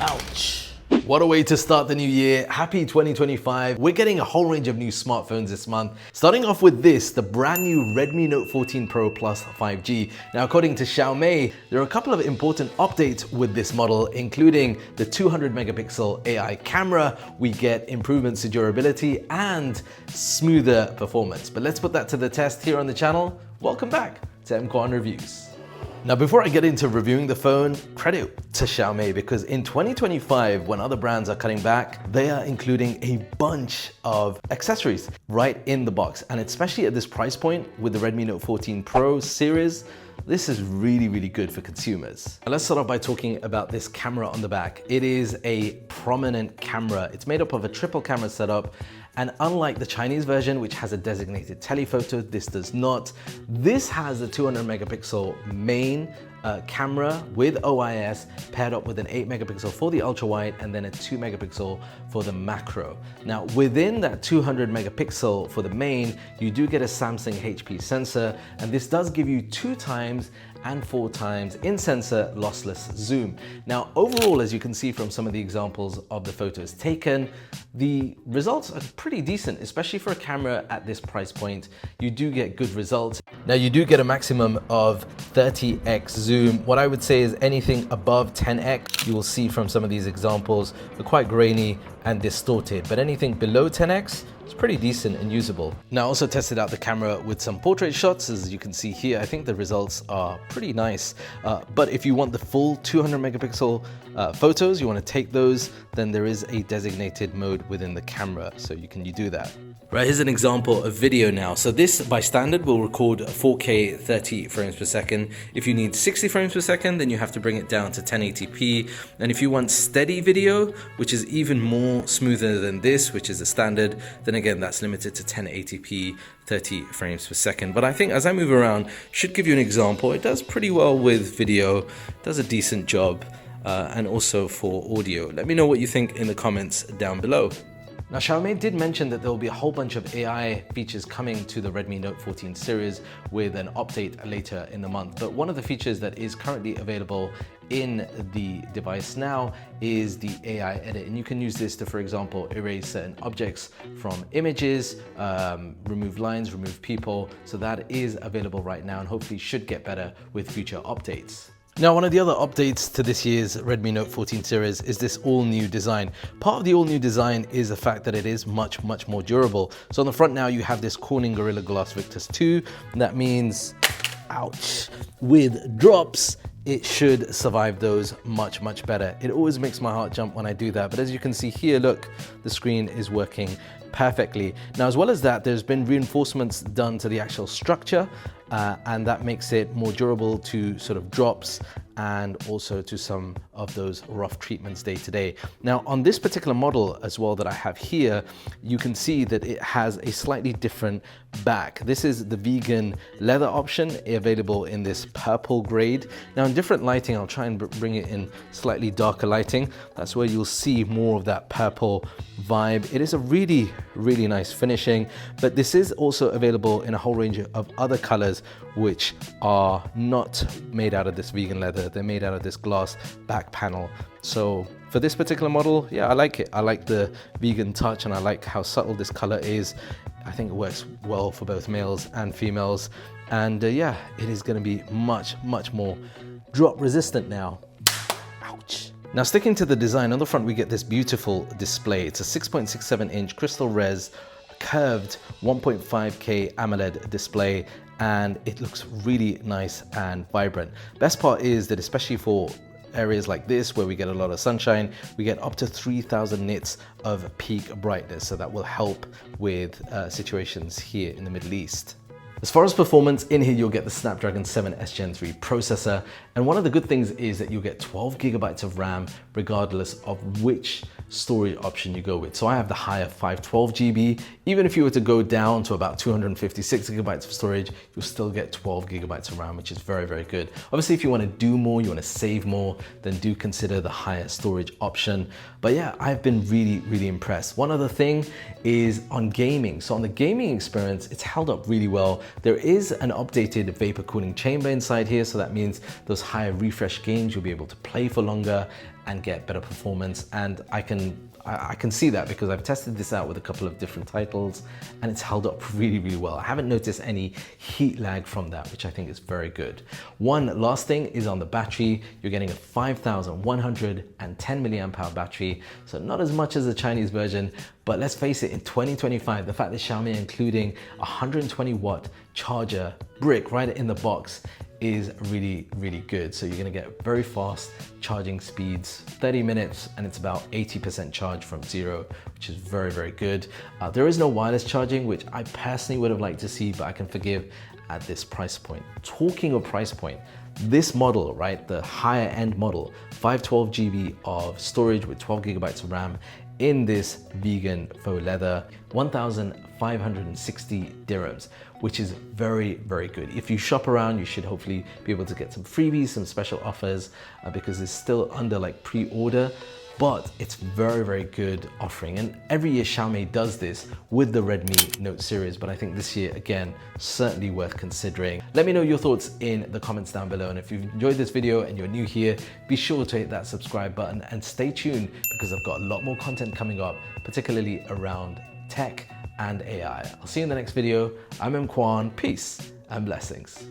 Ouch. What a way to start the new year. Happy 2025. We're getting a whole range of new smartphones this month. Starting off with this, the brand new Redmi Note 14 Pro Plus 5G. Now, according to Xiaomi, there are a couple of important updates with this model, including the 200 megapixel AI camera. We get improvements to durability and smoother performance. But let's put that to the test here on the channel. Welcome back to M-Kwan Reviews. Now, before I get into reviewing the phone, credit to Xiaomi, because in 2025, when other brands are cutting back, they are including a bunch of accessories right in the box. And especially at this price point with the Redmi Note 14 Pro series, this is really, really good for consumers. And let's start off by talking about this camera on the back. It is a prominent camera. It's made up of a triple camera setup. And unlike the Chinese version, which has a designated telephoto, this does not. This has a 200 megapixel main camera with OIS paired up with an 8 megapixel for the ultra wide and then a 2 megapixel for the macro. Now, within that 200 megapixel for the main, you do get a Samsung HP sensor, and this does give you 2 times and 4 times in sensor lossless zoom. Now, overall, as you can see from some of the examples of the photos taken, the results are pretty decent, especially for a camera at this price point. You do get good results. Now, you do get a maximum of 30x zoom. What I would say is anything above 10x, you will see from some of these examples, are quite grainy and distorted, but anything below 10x, it's pretty decent and usable. Now, I also tested out the camera with some portrait shots. As you can see here, I think the results are pretty nice. But if you want the full 200 megapixel photos, you want to take those, then there is a designated mode within the camera, so you can do that. Right, here's an example of video now. So this, by standard, will record 4K 30 frames per second. If you need 60 frames per second, then you have to bring it down to 1080p. And if you want steady video, which is even more smoother than this, which is a standard, then again, that's limited to 1080p, 30 frames per second. But I think as I move around, should give you an example. It does pretty well with video, does a decent job, and also for audio. Let me know what you think in the comments down below. Now, Xiaomi did mention that there will be a whole bunch of AI features coming to the Redmi Note 14 series with an update later in the month. But one of the features that is currently available in the device now is the AI edit. And you can use this to, for example, erase certain objects from images, remove lines, remove people. So that is available right now and hopefully should get better with future updates. Now, one of the other updates to this year's Redmi Note 14 series is this all-new design. Part of the all-new design is the fact that it is much more durable. So on the front now, you have this Corning Gorilla Glass Victus 2. That means, ouch, with drops, it should survive those much better. It always makes my heart jump when I do that. But as you can see here, look, the screen is working perfectly. Now, as well as that, there's been reinforcements done to the actual structure, and that makes it more durable to sort of drops and also to some of those rough treatments day to day. Now, on this particular model as well that I have here, you can see that it has a slightly different back. This is the vegan leather option available in this purple grade. Now, in different lighting, I'll try and bring it in slightly darker lighting. That's where you'll see more of that purple vibe. It is a really nice finishing, but this is also available in a whole range of other colors which are not made out of this vegan leather. They're made out of this glass back panel. So for this particular model, yeah, I like it. I like the vegan touch and I like how subtle this color is. I think it works well for both males and females. And yeah, it is going to be much more drop resistant now. Ouch. Now, sticking to the design, on the front we get this beautiful display. It's a 6.67 inch crystal res curved 1.5K AMOLED display, and it looks really nice and vibrant. Best part is that especially for areas like this where we get a lot of sunshine, we get up to 3000 nits of peak brightness, so that will help with situations here in the Middle East. As far as performance, in here you'll get the Snapdragon 7S Gen 3 processor, and one of the good things is that you'll get 12 gigabytes of RAM regardless of which storage option you go with. So I have the higher 512 GB. Even if you were to go down to about 256 gigabytes of storage, you'll still get 12 gigabytes of RAM, which is very good. Obviously, if you want to do more, you want to save more, then do consider the higher storage option. But yeah, I've been really impressed. One other thing is on gaming. So on the gaming experience, it's held up really well. There is an updated vapor cooling chamber inside here, so that means those higher refresh gains, you'll be able to play for longer and get better performance. And I can see that because I've tested this out with a couple of different titles and it's held up really, really well. I haven't noticed any heat lag from that, which I think is very good. One last thing is on the battery. You're getting a 5,110 milliamp hour battery, so not as much as the Chinese version, but let's face it, in 2025, the fact that Xiaomi are including a 120 watt charger brick right in the box is really, really good. So you're gonna get very fast charging speeds, 30 minutes, and it's about 80% charge from zero, which is very, very good. There is no wireless charging, which I personally would have liked to see, but I can forgive at this price point. Talking of price point, this model, right, the higher end model, 512 GB of storage with 12 gigabytes of RAM in this vegan faux leather, 1,560 dirhams, which is very, very good. If you shop around, you should hopefully be able to get some freebies, some special offers, because it's still under like pre-order, but it's very, very good offering. And every year Xiaomi does this with the Redmi Note series, but I think this year, again, certainly worth considering. Let me know your thoughts in the comments down below. And if you've enjoyed this video and you're new here, be sure to hit that subscribe button and stay tuned because I've got a lot more content coming up, particularly around tech and AI. I'll see you in the next video. I'm M. Kwan. Peace and blessings.